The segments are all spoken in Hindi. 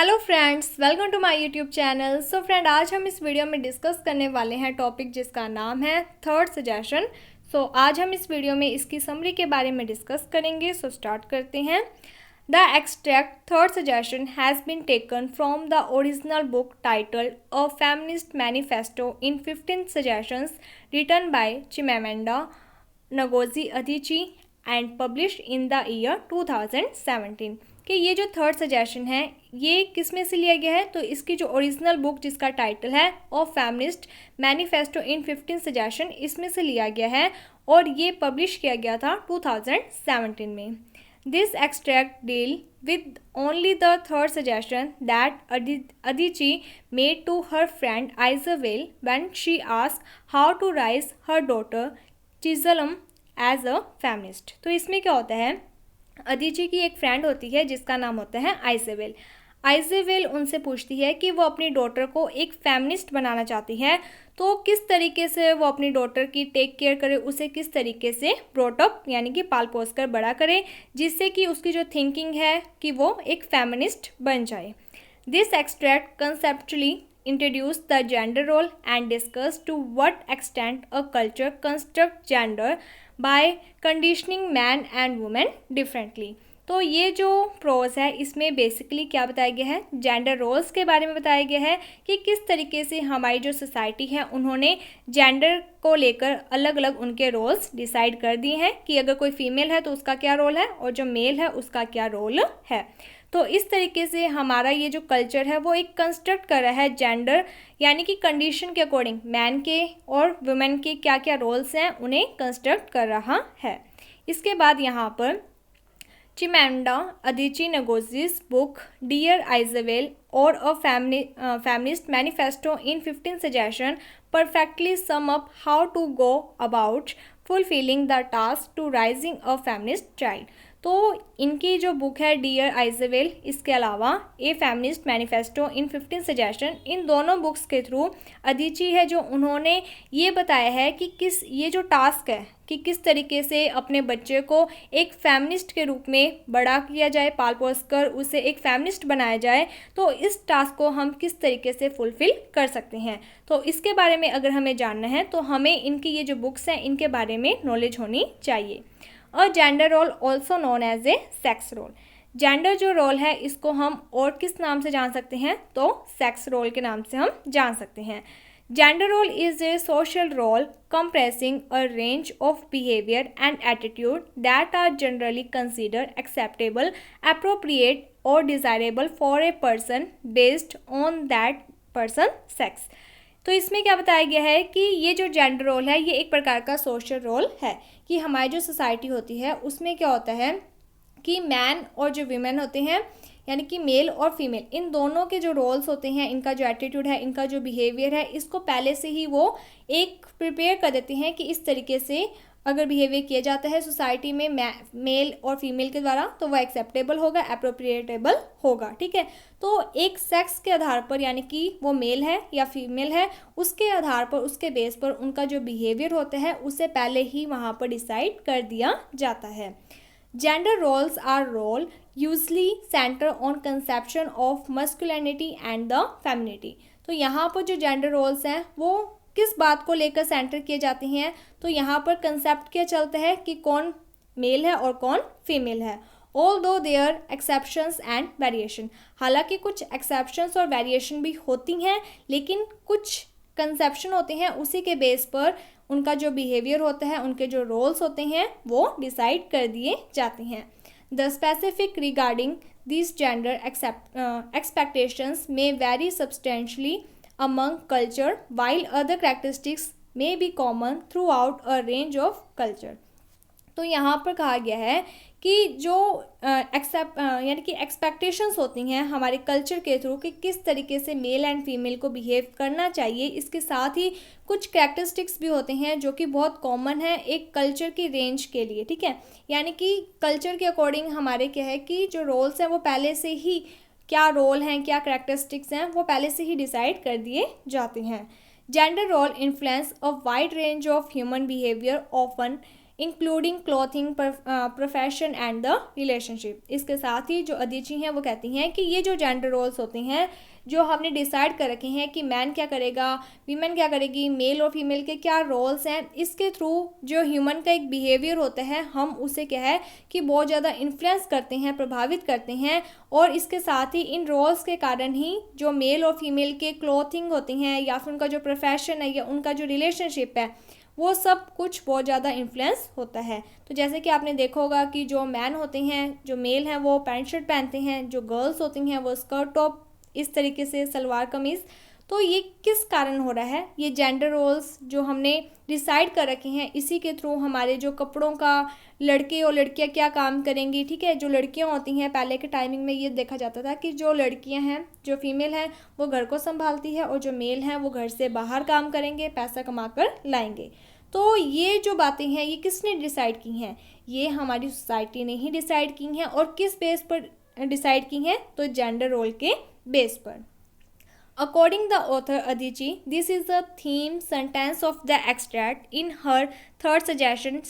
Hello friends, welcome to my YouTube channel. So friend, आज हम इस वीडियो में डिस्कस करने वाले हैं टॉपिक जिसका नाम है थर्ड सजेशन। सो आज हम इस वीडियो में इसकी समरी के बारे में डिस्कस करेंगे। सो स्टार्ट करते हैं। The extract third suggestion has been taken from the original book titled a feminist manifesto in 15 suggestions written by Chimamanda Ngozi Adichie and publish in the year 2017। कि ये जो थर्ड सजेशन है ये किस में से लिया गया है, तो इसकी जो ओरिजिनल बुक जिसका टाइटल है of feminist manifesto in 15 suggestion, इसमें से लिया गया है और ये पब्लिश किया गया था 2017 में। This extract deal with only the third suggestion that Adichie made to her friend Isabel when she asked how to raise her daughter Chizalam as a feminist। तो इसमें क्या होता है, अदिची की एक फ्रेंड होती है जिसका नाम होता है आइजेबेल। आइजेबेल उनसे पूछती है कि वो अपनी डॉटर को एक फेमिनिस्ट बनाना चाहती है, तो किस तरीके से वो अपनी डॉटर की टेक केयर करे, उसे किस तरीके से ब्रॉटअप यानी कि पाल पोस कर बड़ा करे, जिससे कि उसकी जो थिंकिंग है कि वो एक फेमिनिस्ट बन जाए। This extract conceptually introduce the gender role and discuss to what extent a culture construct gender by conditioning man and women differently। तो ये जो प्रोज है इसमें बेसिकली क्या बताया गया है, जेंडर रोल्स के बारे में बताया गया है कि किस तरीके से हमारी जो सोसाइटी है उन्होंने जेंडर को लेकर अलग अलग उनके रोल्स डिसाइड कर दिए हैं कि अगर कोई फीमेल है तो उसका क्या रोल है और जो मेल है उसका क्या रोल है। तो इस तरीके से हमारा ये जो कल्चर है वो एक कंस्ट्रक्ट कर रहा है जेंडर यानी कि कंडीशन के अकॉर्डिंग मैन के और वुमेन के क्या क्या रोल्स हैं उन्हें कंस्ट्रक्ट कर रहा है। इसके बाद यहाँ पर चिमामेंडा अदिची नगोजी's बुक डियर आइजेबेल और अ feminist manifesto in 15 suggestion perfectly sum up how to go about fulfilling the task to raising a feminist child। तो इनकी जो बुक है डियर आइजेबेल, इसके अलावा ए फेमिनिस्ट मैनिफेस्टो इन 15 सजेशन, इन दोनों बुक्स के थ्रू अदिची है जो उन्होंने ये बताया है कि किस ये जो टास्क है कि किस तरीके से अपने बच्चे को एक फेमिनिस्ट के रूप में बड़ा किया जाए, पाल पोस कर उसे एक फेमिनिस्ट बनाया जाए, तो इस टास्क को हम किस तरीके से फुलफिल कर सकते हैं। तो इसके बारे में अगर हमें जानना है तो हमें इनकी ये जो बुक्स हैं इनके बारे में नॉलेज होनी चाहिए। और gender role also known as a sex role, gender जो रोल है इसको हम और किस नाम से जान सकते हैं, तो सेक्स रोल के नाम से हम जान सकते हैं। Gender role is a social role comprising a range of behavior and attitude that are generally considered acceptable, appropriate or desirable for a person based on that person's sex। तो इसमें क्या बताया गया है कि ये जो जेंडर रोल है ये एक प्रकार का सोशल रोल है कि हमारी जो सोसाइटी होती है उसमें क्या होता है कि मैन और जो वीमेन होते हैं यानी कि मेल और फीमेल, इन दोनों के जो रोल्स होते हैं, इनका जो एटीट्यूड है, इनका जो बिहेवियर है, इसको पहले से ही वो एक प्रिपेयर कर देते हैं कि इस तरीके से अगर बिहेवियर किया जाता है सोसाइटी में मेल और फीमेल के द्वारा तो वह एक्सेप्टेबल होगा, अप्रोप्रिएटेबल होगा। ठीक है, तो एक सेक्स के आधार पर यानी कि वो मेल है या फीमेल है, उसके आधार पर उसके बेस पर उनका जो बिहेवियर होता है उसे पहले ही वहाँ पर डिसाइड कर दिया जाता है। Gender roles are role usually center on conception of masculinity and the femininity। तो यहाँ पर जो जेंडर रोल्स हैं वो किस बात को लेकर सेंटर किए जाते हैं, तो यहाँ पर कंसेप्ट क्या चलता है कि कौन मेल है और कौन फीमेल है। Although there exceptions and variation, हालांकि कुछ एक्सेप्शंस और वेरिएशन भी होती हैं लेकिन कुछ कंसेप्शन होते हैं उसी के बेस पर उनका जो बिहेवियर होता है, उनके जो रोल्स होते हैं वो डिसाइड कर दिए जाते हैं। The specific regarding this gender expectations में very substantially among culture while other characteristics में be common throughout a range of culture. तो यहाँ पर कहा गया है कि जो यानी कि एक्सपेक्टेशंस होती हैं हमारे कल्चर के थ्रू कि किस तरीके से मेल एंड फीमेल को बिहेव करना चाहिए, इसके साथ ही कुछ कैरेक्टरिस्टिक्स भी होते हैं जो कि बहुत कॉमन है एक कल्चर की रेंज के लिए। ठीक है, यानी कि कल्चर के अकॉर्डिंग हमारे क्या है कि जो रोल्स हैं वो पहले से ही क्या रोल हैं, क्या कैरेक्टरिस्टिक्स हैं, वो पहले से ही डिसाइड कर दिए जाते हैं। Gender role influence a wide range of human behaviour often including clothing, profession and the relationship. इसके साथ ही जो अदिति हैं वो कहती हैं कि ये जो जेंडर रोल्स होते हैं जो हमने डिसाइड कर रखे हैं कि मैन क्या करेगा, वीमेन क्या करेगी, मेल और फीमेल के क्या रोल्स हैं, इसके थ्रू जो ह्यूमन का एक बिहेवियर होता है हम उसे क्या है कि बहुत ज़्यादा इन्फ्लुएंस करते हैं, प्रभावित करते हैं। और इसके साथ ही इन रोल्स के कारण ही जो मेल और फीमेल के क्लॉथिंग होती हैं या फिर उनका जो प्रोफेशन है या उनका जो रिलेशनशिप है वो सब कुछ बहुत ज़्यादा इन्फ्लुएंस होता है। तो जैसे कि आपने देखा होगा कि जो मैन होते हैं, जो मेल हैं वो पैंट शर्ट पहनते हैं, जो गर्ल्स होती हैं वो स्कर्ट टॉप, इस तरीके से सलवार कमीज़। तो ये किस कारण हो रहा है, ये जेंडर रोल्स जो हमने डिसाइड कर रखे हैं इसी के थ्रू हमारे जो कपड़ों का लड़के और लड़कियां क्या काम करेंगी, ठीक है। जो लड़कियां होती हैं पहले के टाइमिंग में ये देखा जाता था कि जो लड़कियां हैं, जो फीमेल हैं वो घर को संभालती है और जो मेल हैं वो घर से बाहर काम करेंगे, पैसा कमा कर लाएंगे। तो ये जो बातें हैं ये किसने डिसाइड की हैं, ये हमारी सोसाइटी ने ही डिसाइड की हैं। और किस बेस पर डिसाइड की हैं, तो जेंडर रोल के बेस पर। According the author Aditi, this is the theme sentence of the extract. In her third suggestion,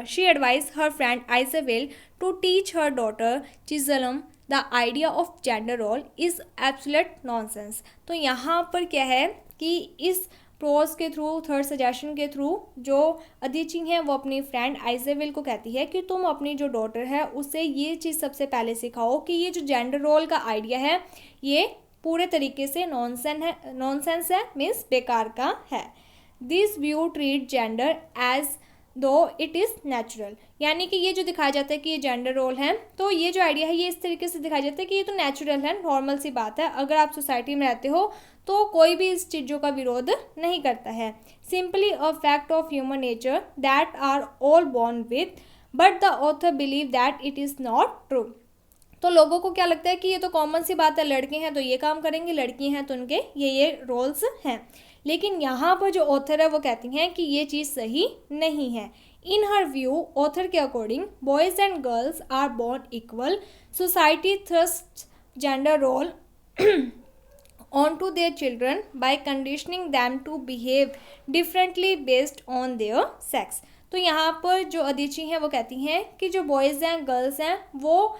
she advised her friend Isabel to teach her daughter Chizalam the idea of gender role is absolute nonsense. तो यहाँ पर क्या है कि इस प्रोज के थ्रू, थर्ड सजेशन के थ्रू जो अदिति हैं वो अपनी फ्रेंड आइजेबेल को कहती है कि तुम अपनी जो डॉटर है उसे ये चीज़ सबसे पहले सिखाओ कि ये जो जेंडर रोल का आइडिया है ये पूरे तरीके से नॉनसेंस है, मीन्स बेकार का है। This view treat gender as though it is natural, यानी कि ये जो दिखाया जाता है कि ये जेंडर रोल है तो ये जो आइडिया है ये इस तरीके से दिखाया जाता है कि ये तो नेचुरल है, नॉर्मल सी बात है। अगर आप सोसाइटी में रहते हो तो कोई भी इस चीज़ों का विरोध नहीं करता है। Simply a fact of human nature that are all born with, but the author believe that it is not true. तो लोगों को क्या लगता है कि ये तो कॉमन सी बात है, लड़के हैं तो ये काम करेंगे, लड़की हैं तो उनके ये रोल्स हैं। लेकिन यहाँ पर जो ऑथर है वो कहती हैं कि ये चीज़ सही नहीं है। इन हर व्यू, ऑथर के according, boys and girls are born equal, society thrust gender role onto their children by conditioning them to behave differently based on their sex। तो यहाँ पर जो अदिति हैं वो कहती हैं कि जो बॉयज़ हैं, गर्ल्स हैं, वो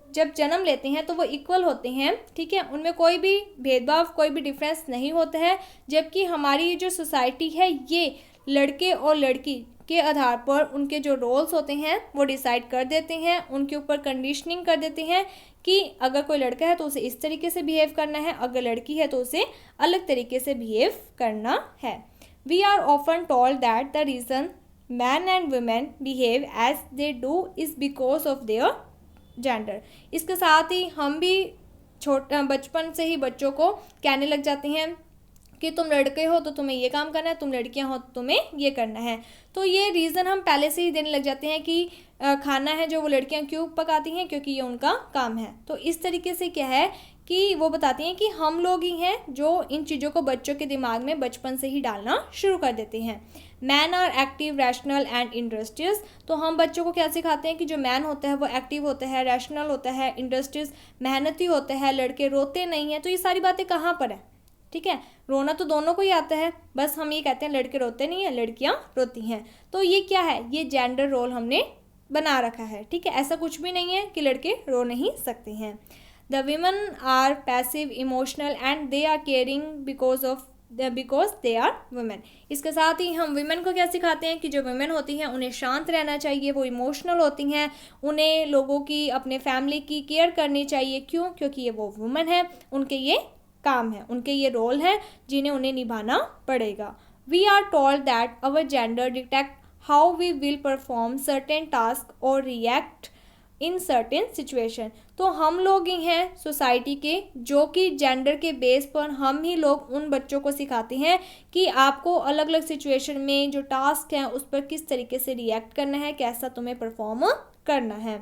जब जन्म लेते हैं तो वो इक्वल होते हैं, ठीक है, उनमें कोई भी भेदभाव, कोई भी डिफरेंस नहीं होता है। जबकि हमारी जो सोसाइटी है ये लड़के और लड़की के आधार पर उनके जो रोल्स होते हैं वो डिसाइड कर देते हैं, उनके ऊपर कंडीशनिंग कर देते हैं कि अगर कोई लड़का है तो उसे इस तरीके से बिहेव करना है, अगर लड़की है तो उसे अलग तरीके से बिहेव करना है। We are often told that the reason man and women behave as they do is because of their gender. इसके साथ ही हम भी बचपन से ही बच्चों को कहने लग जाते हैं कि तुम लड़के हो तो तुम्हें ये काम करना है, तुम लड़कियां हो तो तुम्हें ये करना है। तो ये रीज़न हम पहले से ही देने लग जाते हैं कि खाना है जो वो लड़कियां क्यों पकाती हैं, क्योंकि ये उनका काम है। तो इस तरीके से क्या है कि वो बताती हैं कि हम लोग ही हैं जो इन चीज़ों को बच्चों के दिमाग में बचपन से ही डालना शुरू कर देते हैं। Man are active, rational and industrious. तो हम बच्चों को क्या सिखाते हैं कि जो मैन होता है वो एक्टिव होता है, रैशनल होता है, इंडस्ट्रियस मेहनती होता है, लड़के रोते नहीं हैं। तो ये सारी बातें कहाँ पर है, ठीक है, रोना तो दोनों को ही आता है, बस हम ये कहते हैं लड़के रोते नहीं हैं, लड़कियां रोती हैं। तो ये क्या है, ये जेंडर रोल हमने बना रखा है, ठीक है। ऐसा कुछ भी नहीं है कि लड़के रो नहीं सकते हैं। The women are passive, emotional and they are caring because they are women. इसके साथ ही हम वुमेन को क्या सिखाते हैं कि जो वुमेन होती हैं उन्हें शांत रहना चाहिए, वो इमोशनल होती हैं, उन्हें लोगों की, अपने फैमिली की केयर करनी चाहिए। क्यों? क्योंकि ये वो वुमेन है, उनके ये काम है, उनके ये रोल हैं जिन्हें उन्हें निभाना पड़ेगा। We are told that our gender detect how we will perform certain task और रिएक्ट इन सर्टेन सिचुएशन। तो हम लोग ही हैं सोसाइटी के जो कि जेंडर के बेस पर हम ही लोग उन बच्चों को सिखाते हैं कि आपको अलग अलग सिचुएशन में जो टास्क हैं उस पर किस तरीके से रिएक्ट करना है, कैसा तुम्हें परफॉर्म करना है।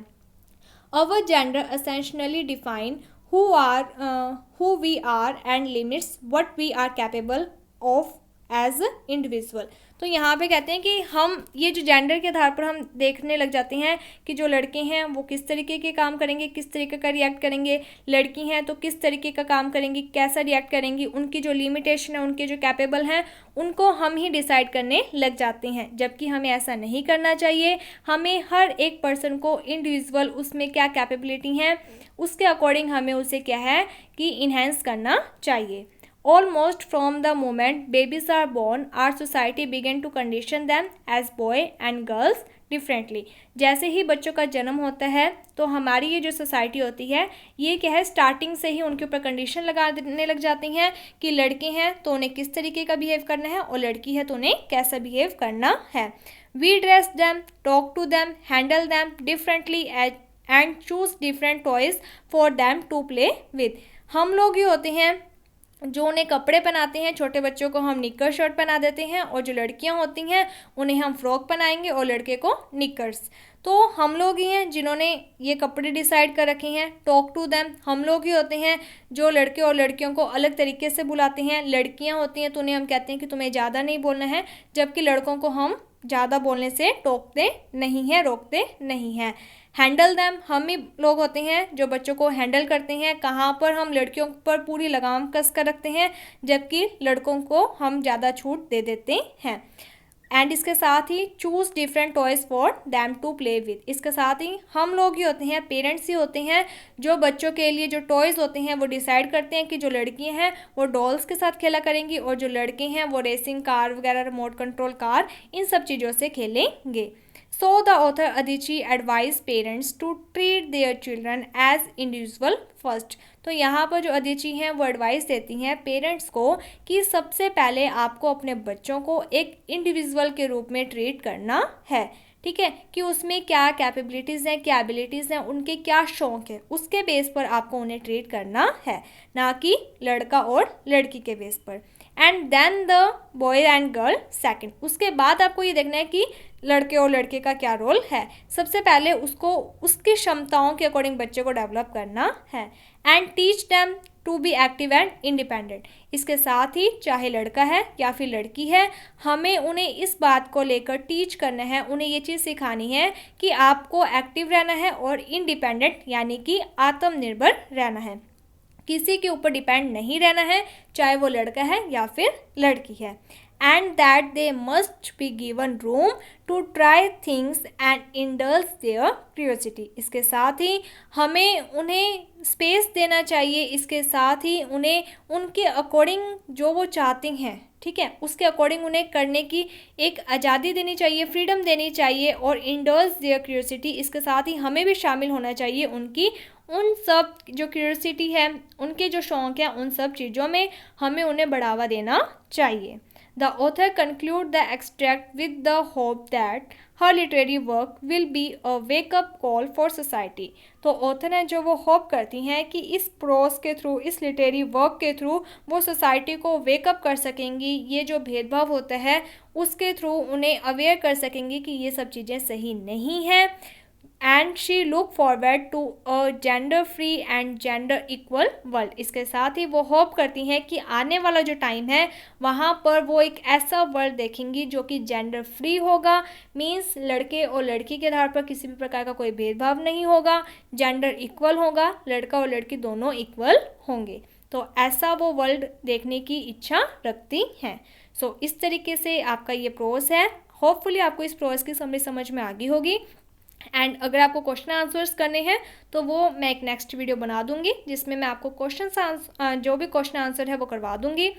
Our gender essentially define who we are and limits what we are capable of as individual। तो यहाँ पे कहते हैं कि हम ये जो जेंडर के आधार पर हम देखने लग जाते हैं कि जो लड़के हैं वो किस तरीके के काम करेंगे, किस तरीके का रिएक्ट करेंगे, लड़की हैं तो किस तरीके का काम करेंगी, कैसा रिएक्ट करेंगी, उनकी जो लिमिटेशन है, उनके जो कैपेबल हैं, उनको हम ही डिसाइड करने लग जाते हैं। जबकि हमें ऐसा नहीं करना चाहिए। हमें हर एक पर्सन को इंडिविजुअल उसमें क्या कैपेबिलिटी हैं उसके अकॉर्डिंग हमें उसे क्या है कि इन्हेंस करना चाहिए। Almost from the moment babies are born, our society begin to condition them as boy and girls differently। जैसे ही बच्चों का जन्म होता है तो हमारी ये जो सोसाइटी होती है ये क्या है, स्टार्टिंग से ही उनके ऊपर कंडीशन लगा देने लग जाती हैं कि लड़के हैं तो उन्हें किस तरीके का बिहेव करना है और लड़की है तो उन्हें कैसा बिहेव करना है। We dress them, talk to them, handle them differently and choose different toys for them to play with। हम लोग ही होते हैं जो उन्हें कपड़े पहनाते हैं। छोटे बच्चों को हम निक्कर शर्ट पहना देते हैं और जो लड़कियां होती हैं उन्हें हम फ्रॉक पहनाएंगे और लड़के को निक्कर्स। तो हम लोग ही हैं जिन्होंने ये कपड़े डिसाइड कर रखे हैं। टॉक टू देम, हम लोग ही होते हैं जो लड़के और लड़कियों को अलग तरीके से बुलाते हैं। लड़कियां होती हैं तो उन्हें हम कहते हैं कि तुम्हें ज़्यादा नहीं बोलना है, जबकि लड़कों को हम ज़्यादा बोलने से टोकते नहीं हैं, रोकते नहीं हैं। हैंडल दैम, हम ही लोग होते हैं जो बच्चों को हैंडल करते हैं। कहाँ पर हम लड़कियों पर पूरी लगाम कस कर रखते हैं जबकि लड़कों को हम ज़्यादा छूट दे देते हैं। एंड इसके साथ ही choose different toys for them to play with, इसके साथ ही हम लोग ही होते हैं, पेरेंट्स ही होते हैं जो बच्चों के लिए जो टॉयज़ होते हैं वो डिसाइड करते हैं कि जो लड़कियां हैं वो डॉल्स के साथ खेला करेंगी और जो लड़के हैं वो रेसिंग कार वगैरह, रिमोट कंट्रोल कार, इन सब चीज़ों से खेलेंगे। So the author Adichie advised parents to treat their children as individual first। तो यहाँ पर जो अदिची हैं वो एडवाइस देती हैं पेरेंट्स को कि सबसे पहले आपको अपने बच्चों को एक इंडिविजुअल के रूप में ट्रीट करना है। ठीक है, कि उसमें क्या कैपेबिलिटीज़ हैं, क्या एबिलिटीज़ हैं, उनके क्या शौक़ है, उसके बेस पर आपको उन्हें ट्रीट करना है, ना कि लड़का और लड़की के बेस पर। And then the boy and girl second, उसके बाद आपको ये देखना है कि लड़के और लड़के का क्या रोल है। सबसे पहले उसको उसकी क्षमताओं के अकॉर्डिंग बच्चे को डेवलप करना है। And teach them to be active and independent, इसके साथ ही चाहे लड़का है या फिर लड़की है, हमें उन्हें इस बात को लेकर टीच करना है, उन्हें ये चीज़ सिखानी है कि आपको एक्टिव रहना है और इंडिपेंडेंट यानी कि आत्मनिर्भर रहना है। किसी के ऊपर डिपेंड नहीं रहना है, चाहे वो लड़का है या फिर लड़की है। And that they must be given room to try things and indulge their curiosity, इसके साथ ही हमें उन्हें स्पेस देना चाहिए, इसके साथ ही उन्हें उनके अकॉर्डिंग जो वो चाहते हैं, ठीक है, उसके अकॉर्डिंग उन्हें करने की एक आज़ादी देनी चाहिए, फ्रीडम देनी चाहिए। और इंडल्ज देयर क्यूरियोसिटी, इसके साथ ही हमें भी शामिल होना चाहिए उनकी उन सब जो क्यूरियोसिटी है, उनके जो शौक़ हैं, उन सब चीज़ों में हमें उन्हें बढ़ावा देना चाहिए। The author conclude the extract with the hope that her literary work will be a wake-up call for society। तो ऑथर हैं जो वो होप करती हैं कि इस प्रोस के थ्रू, इस लिटरेरी वर्क के थ्रू वो सोसाइटी को वेकअप कर सकेंगी, ये जो भेदभाव होता है उसके थ्रू उन्हें अवेयर कर सकेंगी कि ये सब चीज़ें सही नहीं हैं। And she look forward to a gender free and gender equal world, इसके साथ ही वो होप करती हैं कि आने वाला जो टाइम है वहाँ पर वो एक ऐसा वर्ल्ड देखेंगी जो कि जेंडर फ्री होगा, मीन्स लड़के और लड़की के आधार पर किसी भी प्रकार का कोई भेदभाव नहीं होगा, जेंडर इक्वल होगा, लड़का और लड़की दोनों इक्वल होंगे। तो ऐसा वो वर्ल्ड देखने की इच्छा रखती हैं। सो इस तरीके से आपका ये प्रोस है। होपफुली आपको इस प्रोस की समझ में आ गई होगी। एंड अगर आपको क्वेश्चन आंसर्स करने हैं तो वो मैं एक नेक्स्ट वीडियो बना दूंगी जिसमें मैं आपको जो भी क्वेश्चन आंसर है वो करवा दूंगी।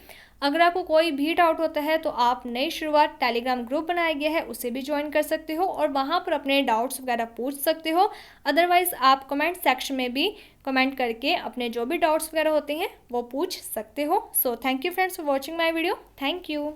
अगर आपको कोई भी डाउट होता है तो आप नई शुरुआत टेलीग्राम ग्रुप बनाया गया है उसे भी ज्वाइन कर सकते हो और वहाँ पर अपने डाउट्स वगैरह पूछ सकते हो। अदरवाइज़ आप कमेंट सेक्शन में भी कमेंट करके अपने जो भी डाउट्स वगैरह होते हैं वो पूछ सकते हो। So thank you friends for watching my video. Thank you.